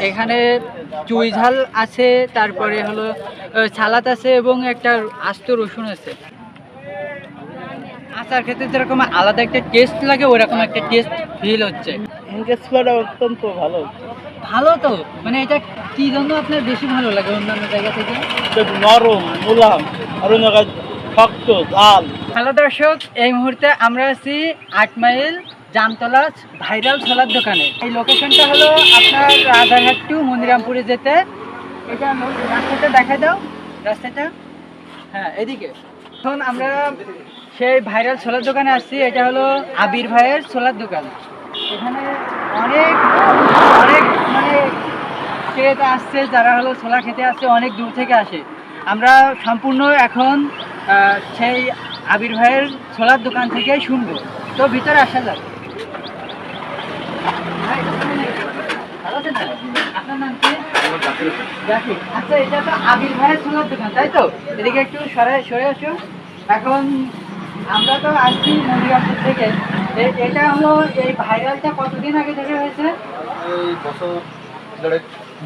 এখানে চুই ঝাল আছে, তারপরে হলো সালাদ আছে এবং একটা আস্ত রসুন আছে। আচার খেতে যেরকম আলাদা একটা টেস্ট লাগে ওরকম একটা টেস্ট ফিল হচ্ছে। অত্যন্ত ভালো ভালো তো, মানে এটা কি জন্য আপনার বেশি ভালো লাগে অন্যান্য জায়গা থেকে? নরম মুলাম আর অন্য শক্ত ঝাল। হ্যালো দর্শক, এই মুহূর্তে আমরা আছি 8 মাইল জামতলা ভাইরাল ছোলার দোকানে। এই লোকেশনটা হলো আপনার রাজারহাট টু মনিরামপুরে যেতে। এটা রাস্তাটা দেখা দাও, রাস্তাটা হ্যাঁ এদিকে। এখন আমরা সেই ভাইরাল ছোলার দোকানে আসছি। এটা হলো আবির ভাইয়ের ছোলার দোকান। এখানে অনেক অনেক মানে খেতে আসছে, যারা হলো ছোলা খেতে আসছে অনেক দূর থেকে আসে। আমরা সম্পূর্ণ এখন সেই আবির ভাইয়ের ছোলার দোকান থেকে শুনবো। তো ভিতরে আসা যাক। ভালো আছেন? আপনার নাম কি? জাকির। আচ্ছা, এটা তো আবির ভাইয়ের ছোলার দোকান, তাই তো? এদিকে একটু সরে আসো। এখন আমরা তো আসছি মনিরামপুর থেকে। এটা হলো এই ভাইরালটা কতদিন আগে থেকে হয়েছে? এই বছর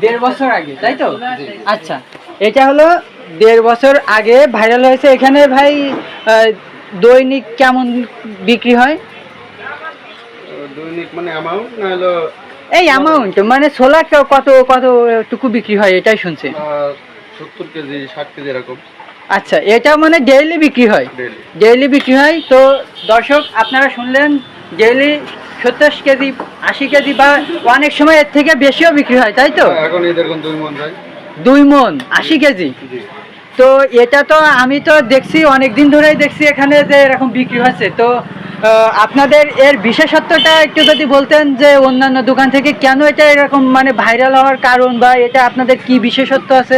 1.5 বছর আগে, তাই তো? আচ্ছা, এটা হলো 1.5 বছর আগে ভাইরাল হয়েছে। এখানে ভাই দৈনিক কেমন বিক্রি হয়? দৈনিক মানে অ্যামাউন্ট না হলো এই অ্যামাউন্ট মানে ছোলা কতটুকু বিক্রি হয় এটাই শুনছি। 70 কেজি 60 কেজি এরকম। আচ্ছা, এটা মানে ডেইলি বিক্রি হয়? ডেইলি বিক্রি হয়। তো দর্শক আপনারা শুনলেন, ডেইলি 70 কেজি 80 কেজি বা অনেক সময় এর থেকে বেশিও বিক্রি হয়, তাই তো? এখন এরকম 2 মণ যায়। 2 মণ 80 কেজি। তো এটা তো আমি তো দেখছি অনেক দিন ধরেই দেখছি এখানে যে এরকম বিক্রি হচ্ছে। তো আপনাদের এর বিশেষত্বটা একটু যদি বলতেন, যে অন্যান্য দোকান থেকে কেন এটা এরকম মানে ভাইরাল হওয়ার কারণ, বা এটা আপনাদের কি বিশেষত্ব আছে?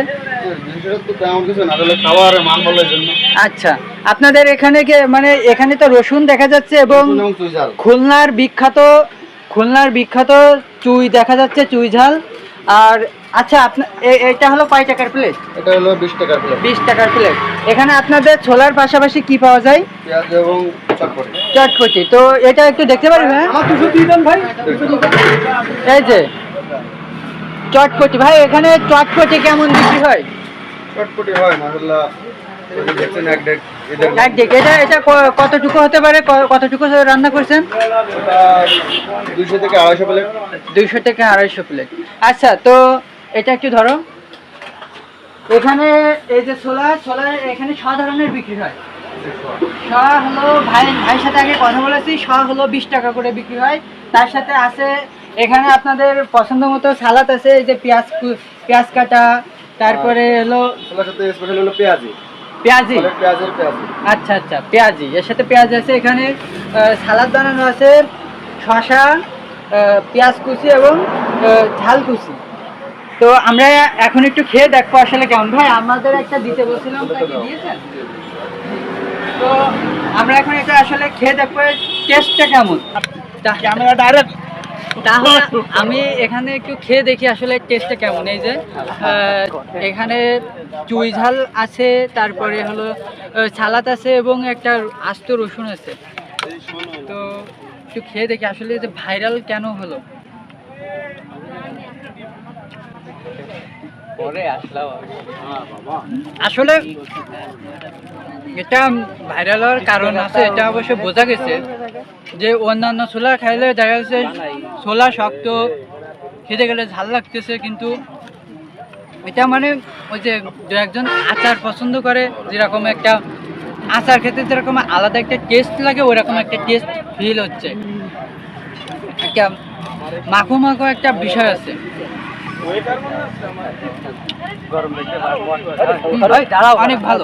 বিশেষত তেমন কিছু না, আসলে খাওয়ার মান বলার জন্য। আচ্ছা, আপনাদের এখানে মানে এখানে তো রসুন দেখা যাচ্ছে এবং খুলনার বিখ্যাত চুই দেখা যাচ্ছে, চুই ঝাল। আর আচ্ছা, আপনার এটা হলো কয় টাকার প্লেট? এটা হলো 20 টাকার প্লেট। 20 টাকার প্লেট। এখানে আপনাদের ছোলার পাশাপাশি কি পাওয়া যায়? পেঁয়াজ এবং চটপটি। চটপটি। তো এটা একটু দেখতে পারি ভাই? আমার দুশো দিয়ে দেন ভাই। এই যে চটপটি, ভাই এখানে চটপটি কেমন বিক্রি হয়? চটপটি হয় না আসলে দেখছেন এক ডেক এদের এক দিক। এটা কতটুকু হতে পারে, কতটুকু রান্না করছেন? এটা 200 থেকে 250 প্লেট। 200 থেকে 250 প্লেট। আচ্ছা, তো এটা একটু ধরো। এখানে এই যে ছোলা এখানে ধরনের বিক্রি হয়। হলো ভাইয়ের সাথে আগে কথা বলেছি, হলো 20 টাকা করে বিক্রি হয়। তার সাথে আছে এখানে আপনাদের পছন্দ মতো সালাদ আছে, এই যে পেঁয়াজ কাটা, তারপরে হলো ছোলার সাথে স্পেশাল হলো পেঁয়াজি। পেঁয়াজের পেঁয়াজি। আচ্ছা আচ্ছা, পেঁয়াজি, এর সাথে পেঁয়াজ আছে। এখানে সালাদ বানানো আছে, শসা, পেঁয়াজ কুচি এবং ঝাল কুচি। তো আমরা এখন একটু খেয়ে দেখবো আসলে কেমন। ভাই আমাদের একটা দিতে বলছিলাম, তাকে দিয়েছেন? তো আমরা এখন এটা আসলে খেয়ে দেখবো টেস্টটা কেমন। Camera direct. তাহলে আমি এখানে একটু খেয়ে দেখি আসলে টেস্টটা কেমন। এই যে এখানে চুই ঝাল আছে, তারপরে হলো সালাদ আছে এবং একটা আস্ত রসুন আছে। তো একটু খেয়ে দেখি আসলে যে ভাইরাল কেন হলো। আসলে এটা ভাইরাল হওয়ার কারণ আছে, এটা অবশ্য বোঝা গেছে যে অন্যান্য ছোলা খাইলে দেখা যাচ্ছে ছোলা শক্ত, খেতে গেলে ঝাল লাগতেছে, কিন্তু এটা মানে ওই যে দু একজন আচার পছন্দ করে, যেরকম একটা আচার খেতে যেরকম আলাদা একটা টেস্ট লাগে ওরকম একটা টেস্ট ফিল হচ্ছে। একটা মাখো মাখো একটা বিষয় আছে। অনেক ভালো,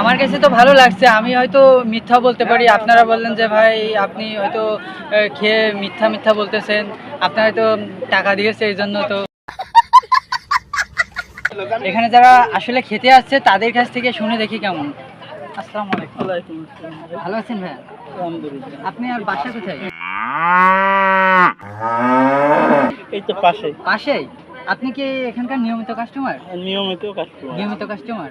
আমার কাছে তো ভালো লাগছে। আমি হয়তো মিথ্যা বলতে পারি, আপনারা বললেন যে ভাই আপনি হয়তো খেয়ে মিথ্যা বলতেছেন, আপনারা হয়তো টাকা দিয়েছে এই জন্য। তো এখানে যারা আসলে খেতে আসছে তাদের কাছ থেকে শুনে দেখি কেমন। আসসালামু আলাইকুম। ভালো আছেন ভাই? আলহামদুলিল্লাহ। আপনি আর বাসা কোথায়? এই তো পাশেই। আপনি কি এখানকার নিয়মিত কাস্টমার? নিয়মিত কাস্টমার। নিয়মিত কাস্টমার।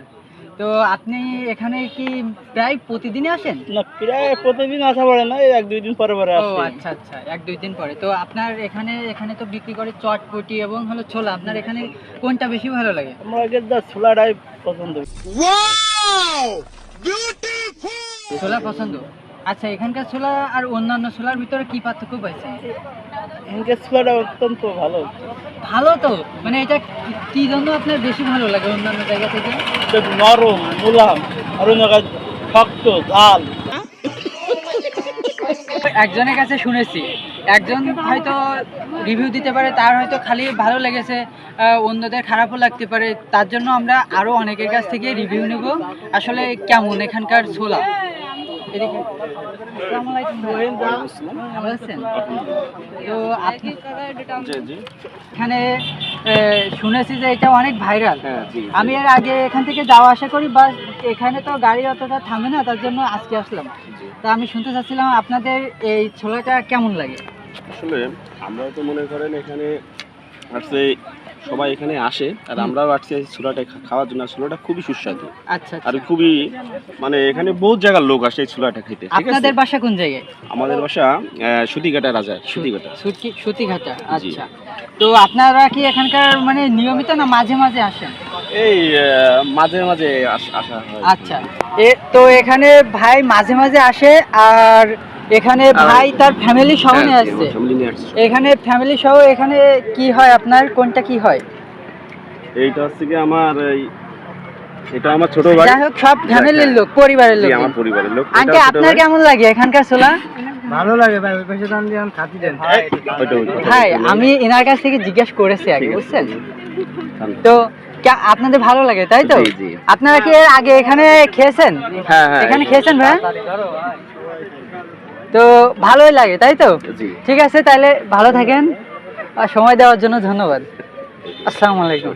তো আপনি এখানে কি প্রায় প্রতিদিনই আসেন? না, প্রায় প্রতিদিন আসা পড়ে না, এই 1-2 দিন পরে পরে ও আসি। আচ্ছা আচ্ছা, 1-2 দিন পরে। তো আপনার এখানে তো বিক্রি করে চটপটি এবং হলো ছোলা, আপনার এখানে কোনটা বেশি ভালো লাগে? আমার আগে ছোলাটাই পছন্দ। ছোলা পছন্দ। আচ্ছা, এখানকার ছোলা আর অন্যান্য ছোলার ভিতরে কি পার্থক্য পাইছেন? এখানকার ছোলাটা অত্যন্ত ভালো। ভালো তো, মানে এটা কি জন্য আপনার বেশি ভালো লাগে অন্যান্য জায়গা থেকে? এটা নরম, মুলাম, আর অন্য জায়গায় শক্ত, ঝাল। একজনের কাছে শুনেছি, একজন হয়তো রিভিউ দিতে পারে, তার হয়তো খালি ভালো লেগেছে, অন্যদের খারাপও লাগতে পারে। তার জন্য আমরা আরও অনেকের কাছ থেকে রিভিউ নেব আসলে কেমন এখানকার ছোলা। এদিকে আসসালামু আলাইকুম ভাই। ভালো আছেন? তো আপনি এখানে শুনেছি যে এটা অনেক ভাইরাল। আমি এর আগে এখান থেকে যাওয়া আসা করি, বা এখানে তো গাড়ি অতটা থামে না, তার জন্য আজকে আসলাম। তা আমি শুনতে চাচ্ছিলাম আপনাদের এই ছোলাটা কেমন লাগে? আসলে আমরা তো মনে করেন এখানে আসছে, সবাই এখানে আসে, আর আমরাও আসছি ছোলাটা খাওয়ার জন্য। ছোলাটা খুবই সুস্বাদু, আচ্ছা আর আচ্ছা। খুবই মানে এখানে বহুত জায়গার লোক আসে এই ছোলাটা খেতে। ঠিক আছে, আপনাদের বাসা কোন জায়গায়? আমাদের বাসা সুতিঘাটা রাজার, সুতিঘাটা। সুতিঘাটা। আচ্ছা, তো আপনারা কি এখানকার মানে নিয়মিত না মাঝে মাঝে আসেন? এই মাঝে মাঝে আসা হয়। আচ্ছা, তো এখানে ভাই মাঝে মাঝে আসে, আর এখানে ভাই তার ফ্যামিলি সহ নিয়ে আসছে। ফ্যামিলি নিয়ে আসছে। এখানে ফ্যামিলি সহ এখানে কি হয় আপনার, কোনটা কি হয়? এইটা হচ্ছে কি আমার এটা আমার ছোট ভাই। যাই হোক, সব ফ্যামিলির লোক, পরিবারের লোক। আমার পরিবারের লোক। আঙ্কেল, আপনার কেমন লাগে এখানকার ছোলা? ভালো লাগে ভাই, ওই পাশে দাম দিয়ে খাতি দেন। ভাই আমি এনার কাছ থেকে জিজ্ঞেস করেছি আগে, বুঝছেন? তো আপনাদের ভালো লাগে তাই তো? জি, জি। আপনারা কি এর আগে এখানে খেয়েছেন? হ্যাঁ, এখানে খেয়েছেন ভাই? তো ভালোই লাগে তাই তো? জি। ঠিক আছে, তাহলে ভালো থাকেন, আর সময় দেওয়ার জন্য ধন্যবাদ। আসসালামু আলাইকুম।